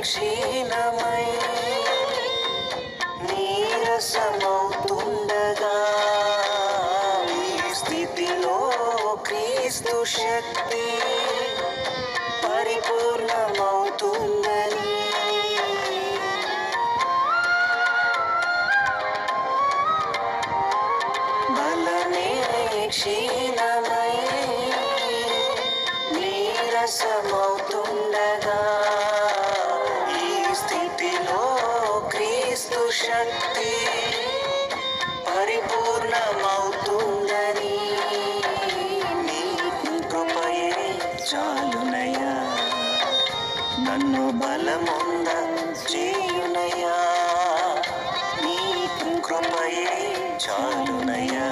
క్షీణమై నీరసమవుతుండగా ఈ స్థితిలో క్రీస్తు శక్తి పరిపూర్ణమవుతుందని బలమే క్షీణమై నీరసమవుతుండగా ఈ స్థితిలో క్రీస్తు శక్తి పరిపూర్ణమవుతుందని నీ కృపయే చాలునయ్యా నన్ను బలముంద చేయునయ్యా నీ కృపయే చాలునయ్యా